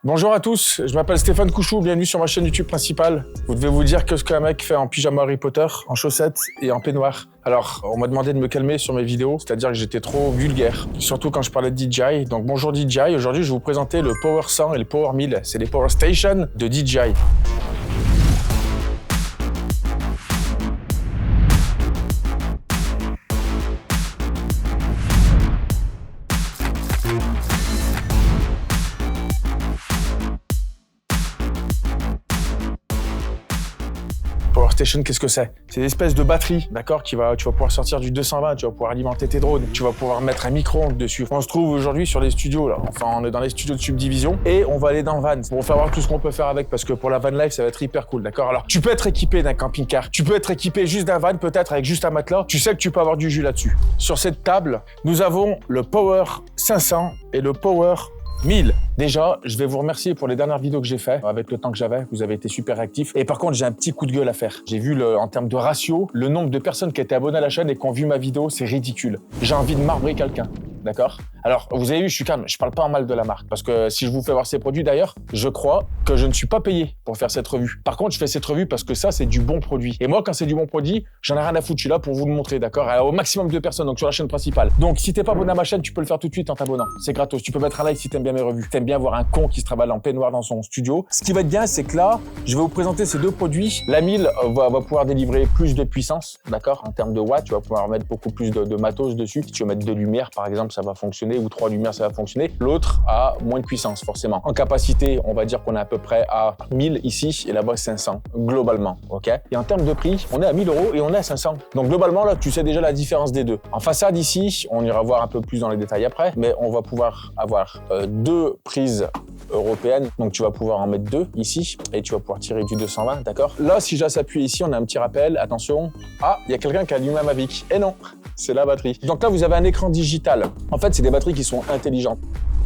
Bonjour à tous, je m'appelle Stéphane Couchou, bienvenue sur ma chaîne YouTube principale. Vous devez vous dire que ce qu'un mec fait en pyjama Harry Potter, en chaussettes et en peignoir. Alors, on m'a demandé de me calmer sur mes vidéos, c'est-à-dire que j'étais trop vulgaire, surtout quand je parlais de DJI. Donc bonjour DJI, aujourd'hui je vais vous présenter le Power 100 et le Power 1000, c'est les Power Station de DJI. Power Station, qu'est-ce que c'est? C'est une espèce de batterie, d'accord, tu vas pouvoir sortir du 220, tu vas pouvoir alimenter tes drones, tu vas pouvoir mettre un micro-ondes dessus. On se trouve aujourd'hui sur les studios, là. Enfin, on est dans les studios de Subdivision et on va aller dans le van pour vous faire voir tout ce qu'on peut faire avec parce que pour la van life, ça va être hyper cool, d'accord? Alors, tu peux être équipé d'un camping-car, tu peux être équipé juste d'un van, peut-être avec juste un matelas. Tu sais que tu peux avoir du jus là-dessus. Sur cette table, nous avons le Power 500 et le Power 1000. Déjà, je vais vous remercier pour les dernières vidéos que j'ai fait avec le temps que j'avais. Vous avez été super réactifs. Et par contre, j'ai un petit coup de gueule à faire. J'ai vu en termes de ratio, le nombre de personnes qui étaient abonnées à la chaîne et qui ont vu ma vidéo, c'est ridicule. J'ai envie de marbrer quelqu'un. D'accord? Alors, vous avez vu, je suis calme. Je parle pas en mal de la marque. Parce que si je vous fais voir ces produits, d'ailleurs, je crois que je ne suis pas payé pour faire cette revue. Par contre, je fais cette revue parce que ça, c'est du bon produit. Et moi, quand c'est du bon produit, j'en ai rien à foutre. Je suis là pour vous le montrer, d'accord? Au maximum de personnes, donc sur la chaîne principale. Donc, si t'es pas abonné à ma chaîne, tu peux le faire tout de suite en t'abonnant. C'est gratos. Tu peux mettre un like si t'aimes bien mes revues. T'aimes bien voir un con qui se travaille en peignoir dans son studio. Ce qui va être bien, c'est que là, je vais vous présenter ces deux produits. La 1000 va pouvoir délivrer plus de puissance, d'accord? En termes de watts, tu vas pouvoir mettre beaucoup plus de matos dessus. Si tu veux mettre 2 lumières, par exemple, ça va fonctionner, ou 3 lumières, ça va fonctionner. L'autre a moins de puissance, forcément. En capacité, on va dire qu'on est à peu près à 1000 ici, et là-bas 500, globalement, ok? Et en termes de prix, on est à 1000 € et on est à 500. Donc, globalement, là, tu sais déjà la différence des deux. En façade, ici, on ira voir un peu plus dans les détails après, mais on va pouvoir avoir deux prises européenne. Donc, tu vas pouvoir en mettre 2 ici et tu vas pouvoir tirer du 220, d'accord? Là, si je laisse appuyer ici, on a un petit rappel. Attention. Ah, il y a quelqu'un qui a allumé ma Mavic. Et non, c'est la batterie. Donc là, vous avez un écran digital. En fait, c'est des batteries qui sont intelligentes.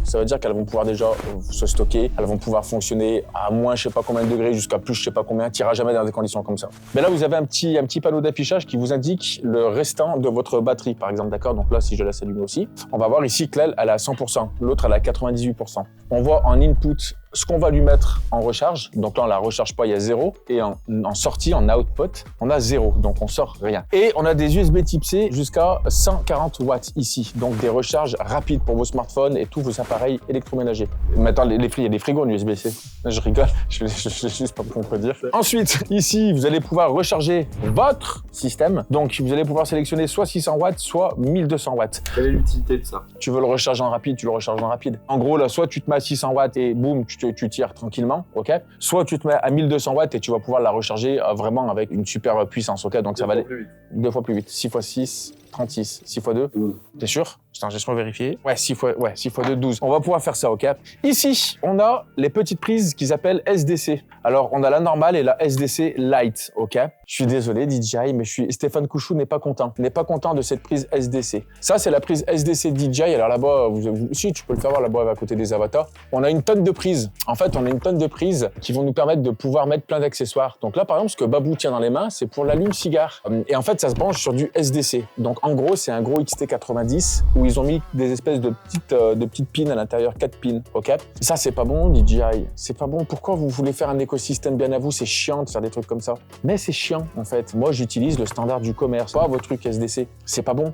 Ça veut dire qu'elles vont pouvoir déjà se stocker, elles vont pouvoir fonctionner à moins je sais pas combien de degrés jusqu'à plus je sais pas combien, tu n'iras jamais dans des conditions comme ça. Mais là, vous avez un petit panneau d'affichage qui vous indique le restant de votre batterie, par exemple, d'accord? Donc là, si je laisse allumer aussi, on va voir ici que elle est à 100%, l'autre elle est à 98%. On voit en input ce qu'on va lui mettre en recharge, donc là on la recharge pas, il y a 0, et en sortie, en output, on a 0, donc on sort rien. Et on a des USB type C jusqu'à 140 watts ici, donc des recharges rapides pour vos smartphones et tous vos appareils électroménagers. Maintenant, il y a des frigos en USB-C. Je rigole, je sais pas pourquoi dire. Ensuite, ici, vous allez pouvoir recharger votre système, donc vous allez pouvoir sélectionner soit 600 watts, soit 1200 watts. Quelle est l'utilité de ça? Tu veux le recharger en rapide, tu le recharges en rapide. En gros, là, soit tu te mets à 600 watts et boum, tu tires tranquillement, ok? Soit tu te mets à 1200 watts et tu vas pouvoir la recharger vraiment avec une super puissance, ok? Donc ça va aller 2 fois plus vite. 6 x 6, 36. 6 x 2, t'es sûr? Attends, je vais vérifier. Ouais, 6 x 2, 12. On va pouvoir faire ça, ok? Ici, on a les petites prises qu'ils appellent SDC. Alors, on a la normale et la SDC Lite, ok? Je suis désolé, DJI, mais Stéphane Couchou n'est pas content. N'est pas content de cette prise SDC. Ça, c'est la prise SDC DJI. Alors là-bas, si, tu peux le faire voir là-bas à côté des avatars. On a une tonne de prises. En fait, on a une tonne de prises qui vont nous permettre de pouvoir mettre plein d'accessoires. Donc là, par exemple, ce que Babou tient dans les mains, c'est pour l'allume-cigare. Et en fait, ça se branche sur du SDC. Donc, en gros, c'est un gros XT90 où ils ont mis des espèces de petites pins à l'intérieur, 4 pins, ok? Ça, c'est pas bon, DJI. C'est pas bon. Pourquoi vous voulez faire un écosystème bien à vous? C'est chiant de faire des trucs comme ça. Mais c'est chiant, en fait. Moi, j'utilise le standard du commerce, pas vos trucs SDC. C'est pas bon.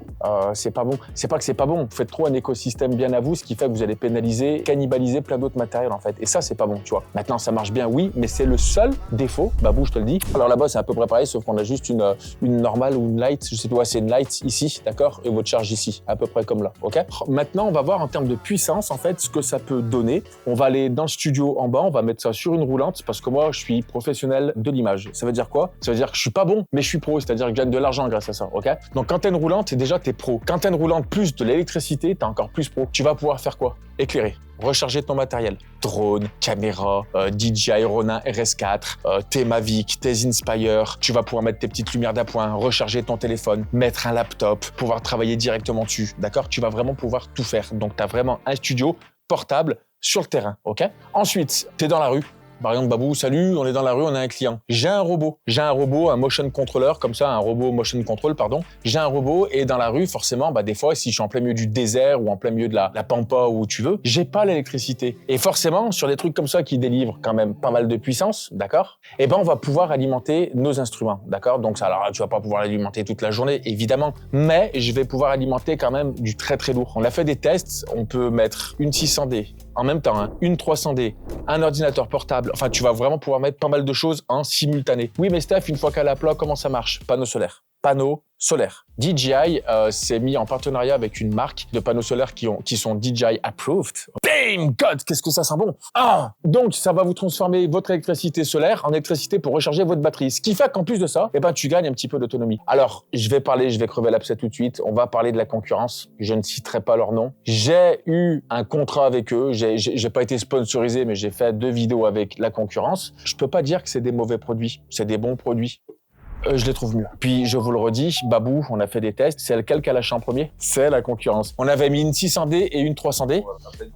C'est pas bon. C'est pas que c'est pas bon. Vous faites trop un écosystème bien à vous, ce qui fait que vous allez pénaliser, cannibaliser plein d'autres matériels, en fait. Et ça, c'est pas bon, tu vois. Maintenant, ça marche bien, oui, mais c'est le seul défaut. Babou, je te le dis. Alors là-bas, c'est à peu près pareil, sauf qu'on a juste une normale ou une light. Je sais pas, c'est une light ici, d'accord? Et votre charge ici, à peu près comme là, ok? Maintenant, on va voir en termes de puissance, en fait, ce que ça peut donner. On va aller dans le studio en bas, on va mettre ça sur une roulante parce que moi, je suis professionnel de l'image. Ça veut dire quoi? Ça veut dire que je suis pas bon, mais je suis pro, c'est-à-dire que je gagne de l'argent grâce à ça, ok? Donc, quand t'as une roulante, déjà, t'es pro. Quand t'as une roulante plus de l'électricité, t'es encore plus pro. Tu vas pouvoir faire quoi? Éclairer. Recharger ton matériel. Drone, caméra, DJI Ronin RS4, tes Mavic, tes Inspire. Tu vas pouvoir mettre tes petites lumières d'appoint, recharger ton téléphone, mettre un laptop, pouvoir travailler directement dessus, d'accord? Tu vas vraiment pouvoir tout faire. Donc, tu as vraiment un studio portable sur le terrain, ok? Ensuite, tu es dans la rue. Par exemple, Babou, salut, on est dans la rue, on a un client. J'ai un robot, un motion controller, comme ça, un robot motion control, pardon. J'ai un robot et dans la rue, forcément, des fois, si je suis en plein milieu du désert ou en plein milieu de la pampa ou où tu veux, j'ai pas l'électricité. Et forcément, sur des trucs comme ça qui délivrent quand même pas mal de puissance, d'accord? Eh ben, on va pouvoir alimenter nos instruments, d'accord? Donc ça, alors tu vas pas pouvoir l'alimenter toute la journée, évidemment, mais je vais pouvoir alimenter quand même du très très lourd. On a fait des tests, on peut mettre une 600D en même temps, une 300D, un ordinateur portable, enfin tu vas vraiment pouvoir mettre pas mal de choses en simultané. Oui mais Steph, une fois qu'elle a plat, comment ça marche? Panneau solaire. Panneaux solaires. DJI s'est mis en partenariat avec une marque de panneaux solaires qui sont DJI approved. Bam! God, qu'est-ce que ça sent bon! Ah! Donc, ça va vous transformer votre électricité solaire en électricité pour recharger votre batterie. Ce qui fait qu'en plus de ça, tu gagnes un petit peu d'autonomie. Alors, je vais crever l'abcès tout de suite. On va parler de la concurrence. Je ne citerai pas leur nom. J'ai eu un contrat avec eux. J'ai pas été sponsorisé, mais j'ai fait 2 vidéos avec la concurrence. Je peux pas dire que c'est des mauvais produits. C'est des bons produits. Je les trouve mieux. Puis, je vous le redis, Babou, on a fait des tests. C'est lequel qui a lâché en premier? C'est la concurrence. On avait mis une 600D et une 300D.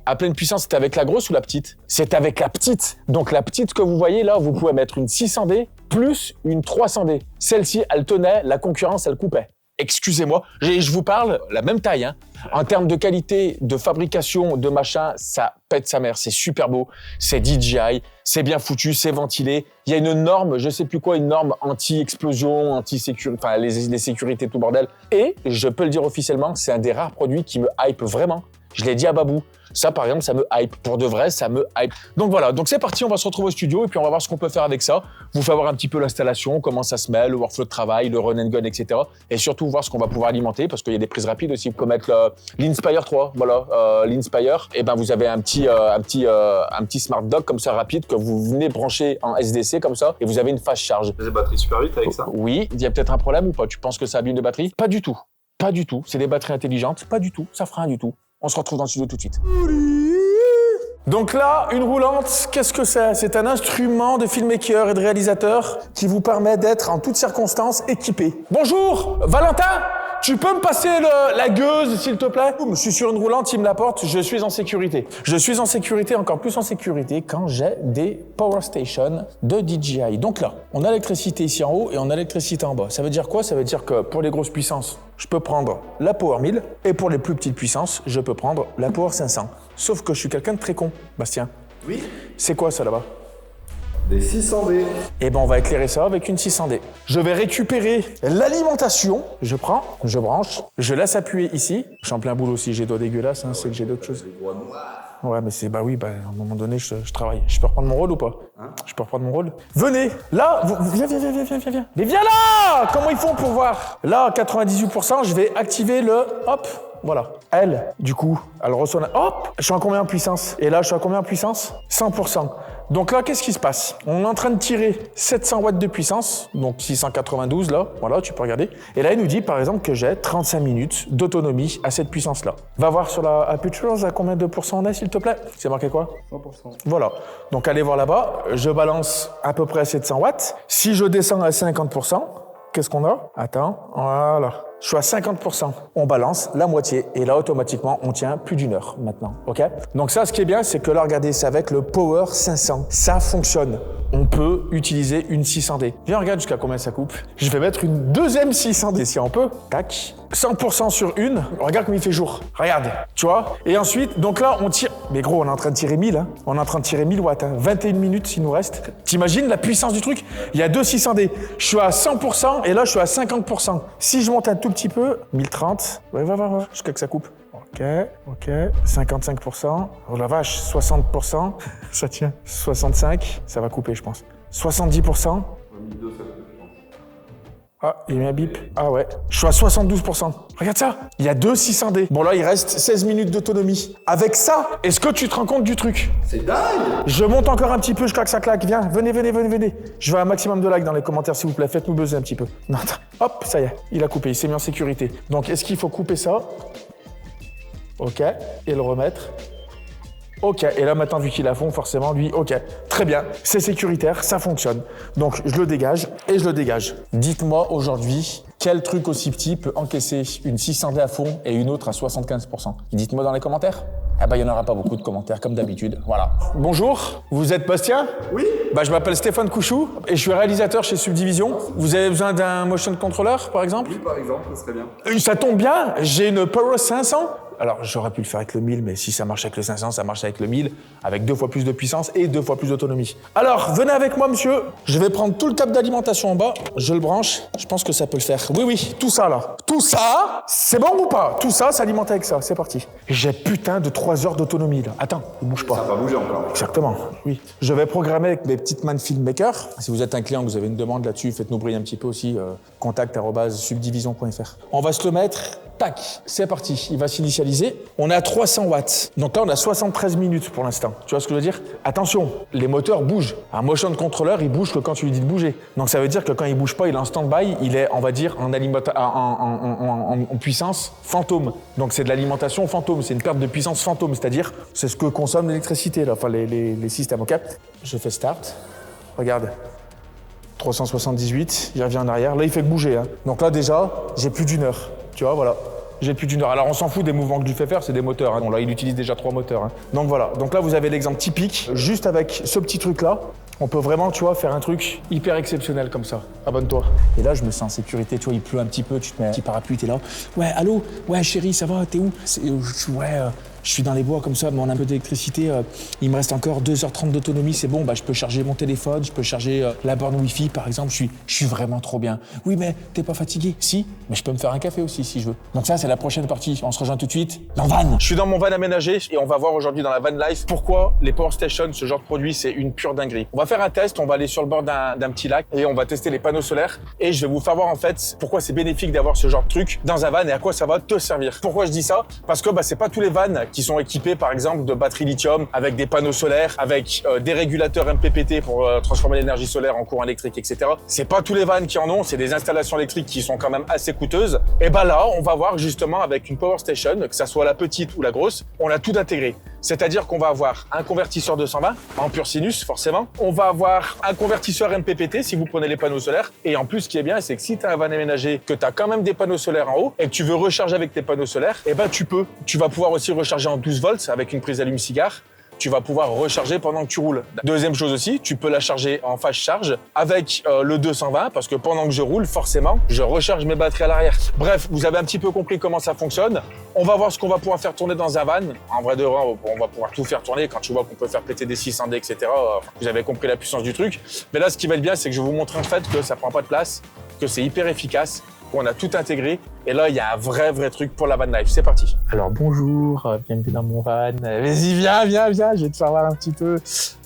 À pleine puissance, c'était avec la grosse ou la petite? C'est avec la petite. Donc, la petite que vous voyez là, vous pouvez mettre une 600D plus une 300D. Celle-ci, elle tenait, la concurrence, elle coupait. Excusez-moi, je vous parle la même taille. Hein. En termes de qualité, de fabrication, de machin, ça pète sa mère. C'est super beau, c'est DJI, c'est bien foutu, c'est ventilé. Il y a une norme, je sais plus quoi, une norme anti-explosion, anti-sécurité, enfin les sécurités, tout bordel. Et je peux le dire officiellement, c'est un des rares produits qui me hype vraiment. Je l'ai dit à Babou. Ça, par exemple, ça me hype. Pour de vrai, ça me hype. Donc voilà, donc c'est parti, on va se retrouver au studio et puis on va voir ce qu'on peut faire avec ça. Vous faire voir un petit peu l'installation, comment ça se met, le workflow de travail, le run and gun, etc. Et surtout voir ce qu'on va pouvoir alimenter parce qu'il y a des prises rapides aussi, comme mettre l'Inspire 3. Voilà, l'Inspire. Et ben vous avez un petit smart dock comme ça rapide que vous venez brancher en SDC comme ça et vous avez une fast charge. Des batteries super vite avec ça? Oui, il y a peut-être un problème ou pas? Tu penses que ça abîme de batterie? Pas du tout. Pas du tout. C'est des batteries intelligentes. Pas du tout. Ça fera rien du tout. On se retrouve dans le studio tout de suite. Donc là, une roulante, qu'est-ce que c'est? C'est un instrument de filmmaker et de réalisateur qui vous permet d'être en toutes circonstances équipé. Bonjour, Valentin, tu peux me passer la gueuse, s'il te plaît? Je suis sur une roulante, il me l'apporte, je suis en sécurité. Je suis en sécurité, encore plus en sécurité, quand j'ai des power stations de DJI. Donc là, on a l'électricité ici en haut et on a l'électricité en bas. Ça veut dire quoi? Ça veut dire que pour les grosses puissances, je peux prendre la Power 1000 et pour les plus petites puissances, je peux prendre la Power 500. Sauf que je suis quelqu'un de très con, Bastien. Oui. C'est quoi ça là-bas? Des 600D. Eh ben on va éclairer ça avec une 600D. Je vais récupérer l'alimentation. Je prends, je branche, je laisse appuyer ici. Je suis en plein boulot aussi, j'ai doigts dégueulasses, hein, c'est que j'ai d'autres choses. Ouais, mais c'est, à un moment donné, je travaille. Je peux reprendre mon rôle ou pas? Je peux reprendre mon rôle? Venez, là, viens. Mais viens là! Comment ils font pour voir? Là, 98%, je vais activer le, hop, voilà. Elle, du coup, elle reçoit, hop, je suis en combien en puissance? Et là, je suis à combien en puissance? 100%. Donc là, qu'est-ce qui se passe? On est en train de tirer 700 watts de puissance, donc 692 là, voilà, tu peux regarder. Et là, il nous dit par exemple que j'ai 35 minutes d'autonomie à cette puissance-là. Va voir sur la Aperture, à combien de pourcents on est, s'il te plaît? C'est marqué quoi? 100%. Voilà. Donc allez voir là-bas, je balance à peu près 700 watts. Si je descends à 50%, qu'est-ce qu'on a? Attends, voilà. Je suis à 50%. On balance la moitié et là, automatiquement, on tient plus d'1 heure maintenant. OK? Donc ça, ce qui est bien, c'est que là, regardez, c'est avec le Power 500. Ça fonctionne. On peut utiliser une 600D. Viens, regarde jusqu'à combien ça coupe. Je vais mettre une deuxième 600D si on peut. Tac. 100% sur une. Regarde comme il fait jour. Regarde. Tu vois? Et ensuite, donc là, on tire. Mais gros, on est en train de tirer 1000. Hein. On est en train de tirer 1000 watts. Hein. 21 minutes, s'il nous reste. T'imagines la puissance du truc? Il y a deux 600D. Je suis à 100% et là, je suis à 50%. Si je monte un tout petit peu, 1030. Ouais, va. Jusqu'à que ça coupe. Ok. 55%. Oh la vache, 60%. Ça tient. 65. Ça va couper, je pense. 70%. Ah, il y a mis un bip. Ah ouais. Je suis à 72%. Regarde ça. Il y a deux 600D. Bon là, il reste 16 minutes d'autonomie. Avec ça, est-ce que tu te rends compte du truc? C'est dingue! Je monte encore un petit peu, je claque, ça claque. Viens, venez. Je veux un maximum de likes dans les commentaires, s'il vous plaît. Faites-nous buzzer un petit peu. Non, attends. Hop, ça y est. Il a coupé, il s'est mis en sécurité. Donc, est-ce qu'il faut couper ça? Ok. Et le remettre. Ok, et là maintenant vu qu'il a fond, forcément lui, ok, très bien, c'est sécuritaire, ça fonctionne. Donc je le dégage et je le dégage. Dites-moi aujourd'hui, Quel truc aussi petit peut encaisser une 600D à fond et une autre à 75%? Dites-moi dans les commentaires. Ah bah il n'y en aura pas beaucoup de commentaires comme d'habitude. Voilà. Bonjour, vous êtes Bastien? Oui. Bah je m'appelle Stéphane Couchou et je suis réalisateur chez Subdivision. Vous avez besoin d'un motion controller par exemple? Oui, par exemple, ça serait bien. Ça tombe bien, j'ai une Power 500. Alors j'aurais pu le faire avec le 1000, mais si ça marche avec le 500, ça marche avec le 1000, avec 2 fois plus de puissance et 2 fois plus d'autonomie. Alors venez avec moi monsieur, je vais prendre tout le câble d'alimentation en bas, je le branche, je pense que ça peut le faire. Oui, oui, tout ça là. Tout ça, c'est bon ou pas? Tout ça s'alimente avec ça, c'est parti. J'ai putain de 3 heures d'autonomie là. Attends, il bouge pas. Ça va pas bouger encore. Exactement, oui. Je vais programmer avec mes petites mains de filmmaker. Si vous êtes un client, que vous avez une demande là-dessus, faites-nous briller un petit peu aussi, contact@subdivision.fr. On va se le mettre, tac, c'est parti, il va s'initialiser. On est à 300 watts, donc là on a 73 minutes pour l'instant. Tu vois ce que je veux dire? Attention, les moteurs bougent. Un motion controller, il bouge que quand tu lui dis de bouger. Donc ça veut dire que quand il bouge pas, il est en stand-by, il est, on va dire, en puissance fantôme. Donc c'est de l'alimentation fantôme, c'est une perte de puissance fantôme, c'est-à-dire c'est ce que consomme l'électricité, là, enfin les systèmes, ok? Je fais start, regarde. 378, il revient en arrière. Là, il fait que bouger. Hein. Donc là, déjà, j'ai plus d'1 heure. Tu vois, voilà. J'ai plus d'1 heure. Alors, on s'en fout des mouvements que je lui fais faire, c'est des moteurs. Hein. Bon, là, il utilise déjà 3 moteurs. Hein. Donc voilà. Donc là, vous avez l'exemple typique. Juste avec ce petit truc-là, on peut vraiment, tu vois, faire un truc hyper exceptionnel comme ça. Abonne-toi. Et là, je me sens en sécurité. Tu vois, il pleut un petit peu. Tu te mets un petit parapluie, t'es là. Ouais, allô? Ouais, chérie, ça va? T'es où? Je suis dans les bois comme ça, mais on a un peu d'électricité. Il me reste encore 2h30 d'autonomie, c'est bon, bah, je peux charger mon téléphone, je peux charger la borne Wi-Fi par exemple, je suis vraiment trop bien. Oui, mais t'es pas fatigué? Si, mais je peux me faire un café aussi si je veux. Donc ça, c'est la prochaine partie. On se rejoint tout de suite dans le van. Je suis dans mon van aménagé et on va voir aujourd'hui dans la van life pourquoi les Power Station, ce genre de produit, c'est une pure dinguerie. On va faire un test, on va aller sur le bord d'un petit lac et on va tester les panneaux solaires et je vais vous faire voir en fait pourquoi c'est bénéfique d'avoir ce genre de truc dans un van et à quoi ça va te servir. Pourquoi je dis ça? Parce que c'est pas tous les vans qui sont équipés par exemple de batteries lithium avec des panneaux solaires, avec des régulateurs MPPT pour transformer l'énergie solaire en courant électrique, etc. C'est pas tous les vans qui en ont, c'est des installations électriques qui sont quand même assez coûteuses. Et là, on va voir justement avec une Power Station, que ça soit la petite ou la grosse, on a tout intégré. C'est-à-dire qu'on va avoir un convertisseur 220 en pur sinus, forcément. On va avoir un convertisseur MPPT si vous prenez les panneaux solaires. Et en plus, ce qui est bien, c'est que si tu as un van aménagé, que tu as quand même des panneaux solaires en haut et que tu veux recharger avec tes panneaux solaires, tu peux. Tu vas pouvoir aussi recharger en 12 volts avec une prise allume-cigare. Tu vas pouvoir recharger pendant que tu roules. Deuxième chose aussi, tu peux la charger en fast charge avec le 220 parce que pendant que je roule, forcément, je recharge mes batteries à l'arrière. Bref, vous avez un petit peu compris comment ça fonctionne. On va voir ce qu'on va pouvoir faire tourner dans un van. En vrai de vrai, on va pouvoir tout faire tourner. Quand tu vois qu'on peut faire péter des 600D, etc., vous avez compris la puissance du truc. Mais là, ce qui va être bien, c'est que je vais vous montrer en fait que ça prend pas de place, que c'est hyper efficace, qu'on a tout intégré. Et là, il y a un vrai truc pour la van life. C'est parti. Alors, bonjour, bienvenue dans mon van. Vas-y, viens, je vais te faire voir un petit peu.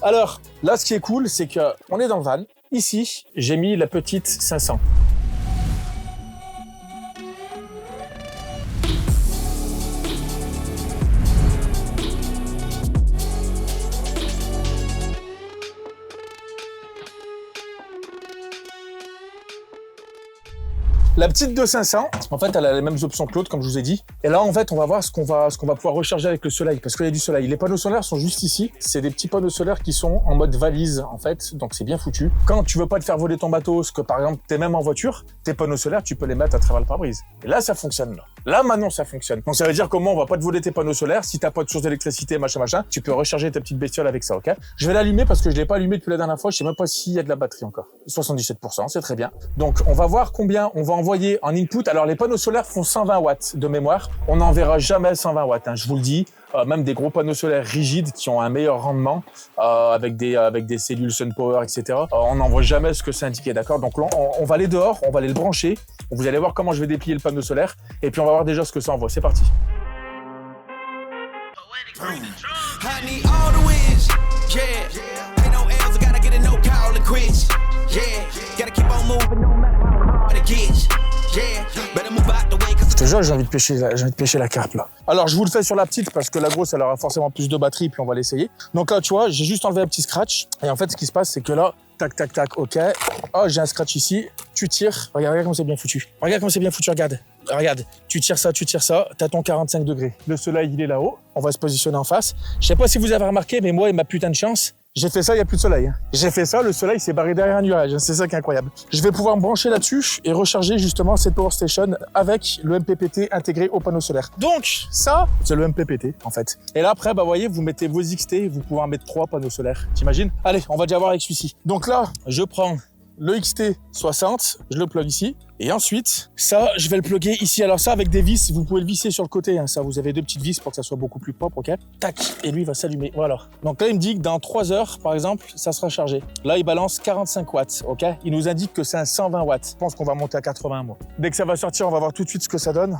Alors, là, ce qui est cool, c'est qu'on est dans le van. Ici, j'ai mis la petite 500. La petite 2500, en fait, elle a les mêmes options que l'autre, comme je vous ai dit. Et là, en fait, on va voir ce qu'on va pouvoir recharger avec le soleil, parce qu'il y a du soleil. Les panneaux solaires sont juste ici. C'est des petits panneaux solaires qui sont en mode valise, en fait, donc c'est bien foutu. Quand tu veux pas te faire voler ton bateau, que par exemple, t'es même en voiture, tes panneaux solaires, tu peux les mettre à travers le pare-brise. Et là, ça fonctionne, là. Là, maintenant, ça fonctionne. Donc, ça veut dire comment on va pas te voler tes panneaux solaires. Si t'as pas de source d'électricité, machin, tu peux recharger ta petite bestiole avec ça, ok? Je vais l'allumer parce que je l'ai pas allumé depuis la dernière fois. Je sais même pas s'il y a de la batterie encore. 77%, c'est très bien. Donc, on va voir combien on va envoyer en input. Alors, les panneaux solaires font 120 watts de mémoire. On n'en verra jamais 120 watts, hein, je vous le dis. Même des gros panneaux solaires rigides qui ont un meilleur rendement avec des cellules SunPower, etc. On n'en voit jamais ce que c'est indiqué, d'accord? Donc là, on va aller dehors, on va aller le brancher. Vous allez voir comment je vais déplier le panneau solaire. Et puis, on va voir déjà ce que ça envoie. C'est parti. Je te jure, j'ai envie de pêcher la carpe là. Alors je vous le fais sur la petite parce que la grosse elle aura forcément plus de batterie puis on va l'essayer. Donc là tu vois, j'ai juste enlevé un petit scratch et en fait ce qui se passe c'est que là, tac, ok. Oh j'ai un scratch ici, tu tires, regarde comme c'est bien foutu. Regarde, tu tires ça, t'as ton 45 degrés. Le soleil il est là-haut, on va se positionner en face. Je sais pas si vous avez remarqué mais moi et ma putain de chance, J'ai fait ça, il n'y a plus de soleil. Hein. J'ai fait ça, le soleil s'est barré derrière un nuage. C'est ça qui est incroyable. Je vais pouvoir me brancher là-dessus et recharger justement cette Power Station avec le MPPT intégré au panneau solaire. Donc, ça, c'est le MPPT en fait. Et là, après, bah, voyez, vous mettez vos XT, vous pouvez en mettre 3 panneaux solaires. T'imagines? Allez, on va déjà voir avec celui-ci. Donc là, je prends le XT60, je le plug ici. Et ensuite, ça, je vais le plugger ici. Alors ça, avec des vis, vous pouvez le visser sur le côté. Hein. Ça, vous avez 2 petites vis pour que ça soit beaucoup plus propre, ok? Tac, et lui, il va s'allumer. Voilà. Donc là, il me dit que dans 3 heures, par exemple, ça sera chargé. Là, il balance 45 watts, ok? Il nous indique que c'est un 120 watts. Je pense qu'on va monter à 80, moi. Dès que ça va sortir, on va voir tout de suite ce que ça donne.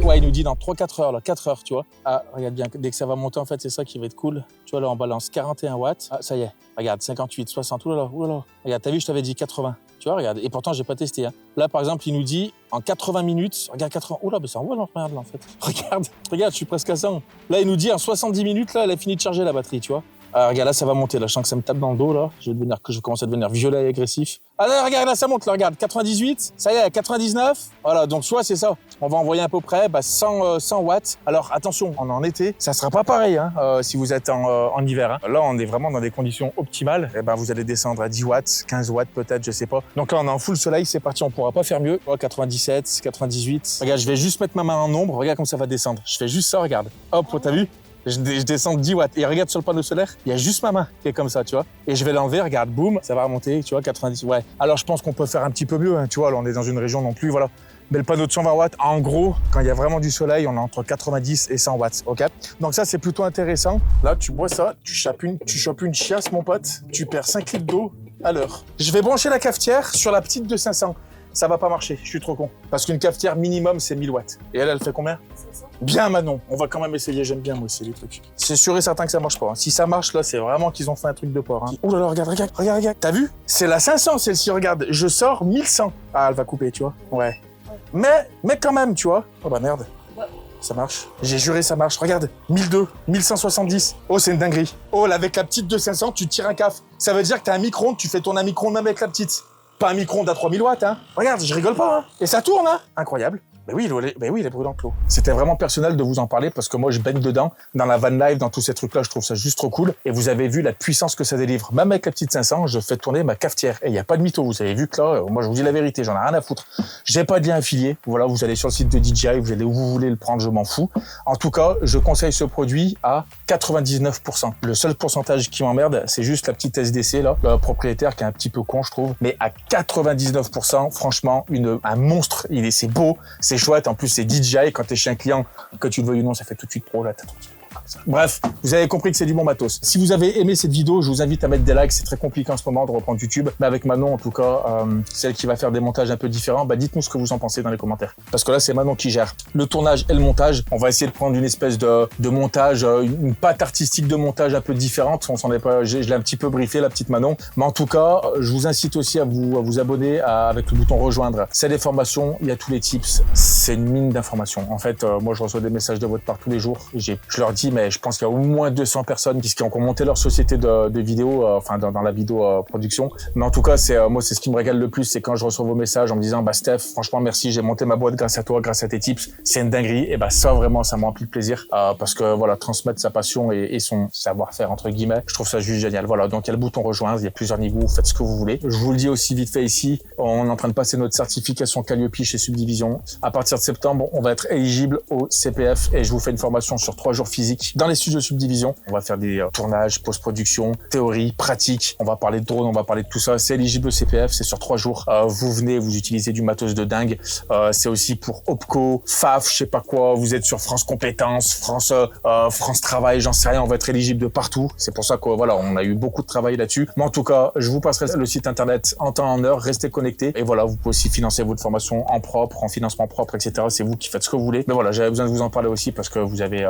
Ouais, il nous dit dans 3-4 heures, là, 4 heures, tu vois. Ah, regarde bien, dès que ça va monter, en fait, c'est ça qui va être cool. Tu vois, là, on balance 41 watts. Ah, ça y est. Regarde, 58, 60, oulala, oulala. Regarde, t'as vu, je t'avais dit 80. Tu vois, regarde. Et pourtant, j'ai pas testé. Hein. Là, par exemple, il nous dit en 80 minutes. Regarde, 80. Oula, mais ça envoie leur merde, là, en fait. Regarde, je suis presque à 100. Là, il nous dit en 70 minutes, là, elle a fini de charger la batterie, tu vois. Ah, regarde, là, ça va monter. Là, je sens que ça me tape dans le dos, là. Je vais commencer à devenir violet et agressif. Ah, là, regarde, là, ça monte, là, regarde. 98. Ça y est, 99. Voilà, donc, soit c'est ça. On va envoyer à peu près 100 watts. Alors, attention, on est en été. Ça sera pas pareil, hein, si vous êtes en hiver. Hein. Là, on est vraiment dans des conditions optimales. Et ben, vous allez descendre à 10 watts, 15 watts peut-être, je sais pas. Donc là, on est en full soleil. C'est parti, on pourra pas faire mieux. Oh, 97, 98. Regarde, je vais juste mettre ma main en ombre. Regarde comme ça va descendre. Je fais juste ça, regarde. Hop, t'as vu? Je descends de 10 watts. Et regarde sur le panneau solaire, il y a juste ma main qui est comme ça, tu vois. Et je vais l'enlever, regarde, boum, ça va remonter, tu vois, 90. Ouais. Alors je pense qu'on peut faire un petit peu mieux, hein, tu vois. Là, on est dans une région non plus, voilà. Mais le panneau de 120 watts, en gros, quand il y a vraiment du soleil, on est entre 90 et 100 watts, ok? Donc ça, c'est plutôt intéressant. Là, tu bois ça, tu chopes une chiasse, mon pote, tu perds 5 litres d'eau à l'heure. Je vais brancher la cafetière sur la petite de 500. Ça va pas marcher, je suis trop con. Parce qu'une cafetière minimum, c'est 1000 watts. Et elle fait combien? 500. Bien, Manon. On va quand même essayer. J'aime bien, moi aussi, les trucs. C'est sûr et certain que ça marche pas. Hein. Si ça marche, là, c'est vraiment qu'ils ont fait un truc de porc. Hein. Oh là là, regarde. T'as vu? C'est la 500, celle-ci, regarde. Je sors 1100. Ah, elle va couper, tu vois. Ouais. Mais quand même, tu vois. Oh bah merde. Ça marche. J'ai juré, ça marche. Regarde, 1002, 1170. Oh, c'est une dinguerie. Oh, là, avec la petite de 500, tu tires un caf. Ça veut dire que t'as un micro-ondes, tu fais tourner un micro-ondes même avec la petite. Pas un micro-ondes à 3000 watts, hein. Regarde, je rigole pas, hein. Et ça tourne, hein. Incroyable. Ben oui, il est brûlant, Claude. C'était vraiment personnel de vous en parler parce que moi, je baigne dedans, dans la van life, dans tous ces trucs-là, je trouve ça juste trop cool. Et vous avez vu la puissance que ça délivre. Même avec la petite 500, je fais tourner ma cafetière. Et il n'y a pas de mytho. Vous avez vu que là, moi, je vous dis la vérité, j'en ai rien à foutre. J'ai pas de lien affilié. Voilà, vous allez sur le site de DJI, vous allez où vous voulez le prendre, je m'en fous. En tout cas, je conseille ce produit à 99%. Le seul pourcentage qui m'emmerde, c'est juste la petite SDC, là, le propriétaire qui est un petit peu con, je trouve. Mais à 99%, franchement, un monstre. C'est beau, c'est chouette. En plus, c'est DJI, quand t'es chez un client, que tu le veuilles ou non, ça fait tout de suite pro, là, t'as tranquille. Bref, vous avez compris que c'est du bon matos. Si vous avez aimé cette vidéo, je vous invite à mettre des likes. C'est très compliqué en ce moment de reprendre YouTube. Mais avec Manon, en tout cas, celle qui va faire des montages un peu différents, dites-nous ce que vous en pensez dans les commentaires. Parce que là, c'est Manon qui gère le tournage et le montage. On va essayer de prendre une espèce de montage, une patte artistique de montage un peu différente. On s'en est pas, je l'ai un petit peu briefé, la petite Manon. Mais en tout cas, je vous incite aussi à vous abonner avec le bouton rejoindre. C'est des formations, il y a tous les tips. C'est une mine d'informations. En fait, moi, je reçois des messages de votre part tous les jours. Je leur dis, mais je pense qu'il y a au moins 200 personnes qui ont monté leur société de vidéo, dans la vidéo production. Mais en tout cas, moi, c'est ce qui me régale le plus, c'est quand je reçois vos messages en me disant, Steph, franchement, merci, j'ai monté ma boîte grâce à toi, grâce à tes tips. C'est une dinguerie. Et ça, vraiment, ça me remplit de plaisir. Parce que, voilà, transmettre sa passion et son savoir-faire, entre guillemets, je trouve ça juste génial. Voilà. Donc, il y a le bouton rejoindre, il y a plusieurs niveaux, vous faites ce que vous voulez. Je vous le dis aussi vite fait ici, on est en train de passer notre certification Calliope chez Subdivision. À partir de septembre, on va être éligible au CPF et je vous fais une formation sur 3 jours physiques dans les studios Subdivision. On va faire des tournages, post-production, théorie, pratique. On va parler de drone, on va parler de tout ça. C'est éligible au CPF, c'est sur 3 jours. Vous venez, vous utilisez du matos de dingue. C'est aussi pour OPCO, FAF, je sais pas quoi. Vous êtes sur France Compétences, France Travail, j'en sais rien. On va être éligible de partout. C'est pour ça que voilà, on a eu beaucoup de travail là-dessus. Mais en tout cas, je vous passerai le site internet en temps, en heure. Restez connectés. Et voilà, vous pouvez aussi financer votre formation en propre, en financement propre, etc. C'est vous qui faites ce que vous voulez. Mais voilà, j'avais besoin de vous en parler aussi parce que vous avez,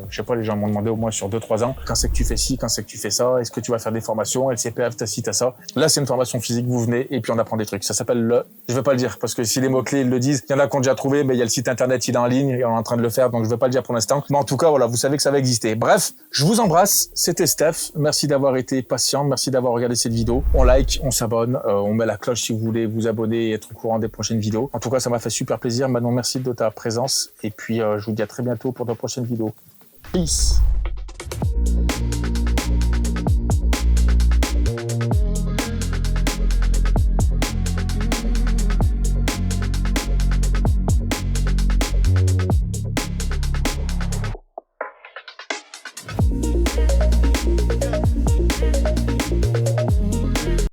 je sais pas, les gens m'ont demandé au moins sur 2-3 ans, quand c'est que tu fais ci, quand c'est que tu fais ça, est-ce que tu vas faire des formations, LCPF, t'as ci, t'as ça. Là, c'est une formation physique, vous venez et puis on apprend des trucs. Ça s'appelle je vais pas le dire parce que si les mots-clés ils le disent, il y en a qui ont déjà trouvé, mais il y a le site internet, il est en ligne et on est en train de le faire, donc je vais pas le dire pour l'instant. Mais en tout cas, voilà, vous savez que ça va exister. Bref, je vous embrasse. C'était Steph. Merci d'avoir été patient. Merci d'avoir regardé cette vidéo. On like, on s'abonne, on met la cloche si vous voulez vous abonner et être au courant des prochaines vidéos. En tout cas, ça m'a fait super plaisir. Manon, merci de ta présence et puis je vous dis à très bientôt pour de prochaines vidéos. Peace.